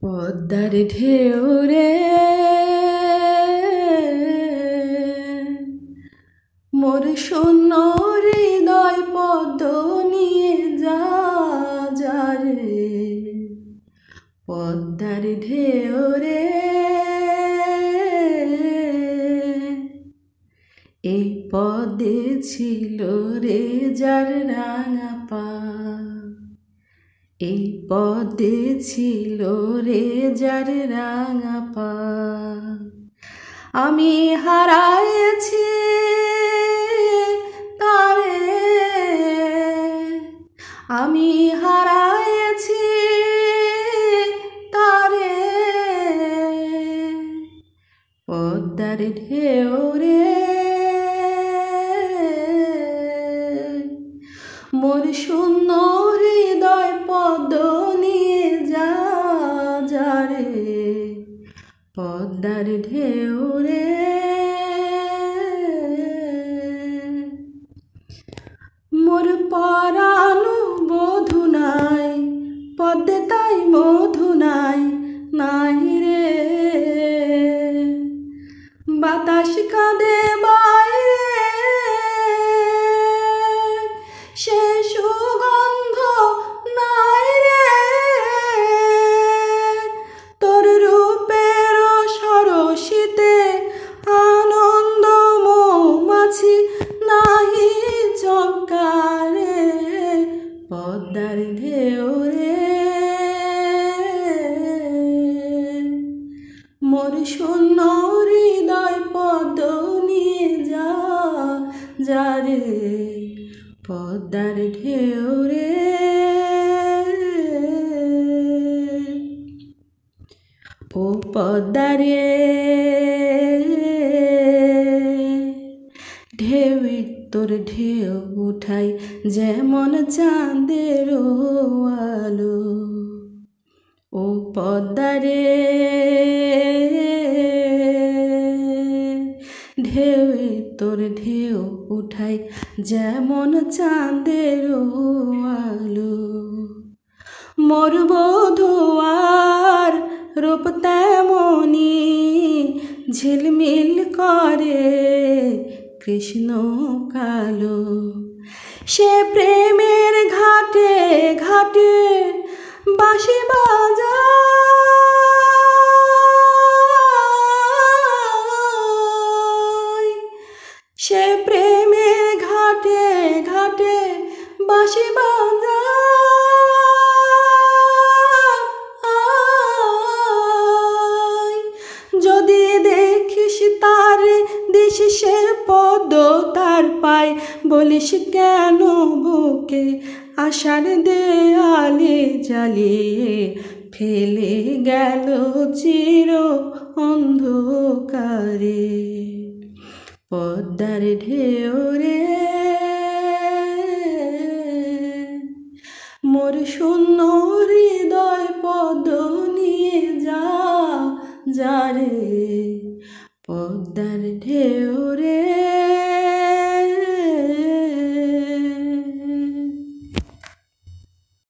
পদ্মার ঢেউ রে মোর শূন্য হৃদয় পদ্ম নিয়ে যা রে পদ্মার ঢেউ রে এই পদে ছিল রে যার রাঙা পা এই পদে ছিল রে যার রাঙা পা আমি হারাইছি তারে আমি হারাইছি তারে পদ্মার ঢেউ রে মোর শূন্য হৃদয় পদ্ম নিয়ে যা রে পদ্মার ঢেউ রে মোর পরানো বধু নাই পদ্মে তাই মধু নাই নাই রে বাতাস কাঁদে বাইরে সে সুগন্ধ নাই রে তোর রূপের সরসিতে আনন্দ মৌমাছি নাহি চমকারে পদ্মার ঢেউ রে মোর শূন্য হৃদয় পদ্ম নিয়ে যা রে পদ্মার ঢেউ রে ও পদ্মা রে ঢেউ তোর ঢেউ উঠাই যেমন চাঁদের আলো ও পদ্মা রে ঢেউ তোর ঢেউ উঠাই যেমন চাঁদের আলো মোর বধুয়ার রূপ তেমনি ঝিলমিল করে কৃষ্ণ কালো সে প্রেমের ঘাটে ঘাটে বাঁশি বাজায় সে প্রেমের ঘাটে ঘাটে বাঁশি বাজায় যদি দেখিস তার দিস সে পদ তার পায় বলিস কেন বুকে আশার দেয়ালে জ্বালিয়ে ফেলে গেল চির অন্ধকারে পদ্মার ঢেউ রে মোর শূন্য হৃদয় পদ্ম নিয়ে যা রে পদ্মার ঢেউ রে।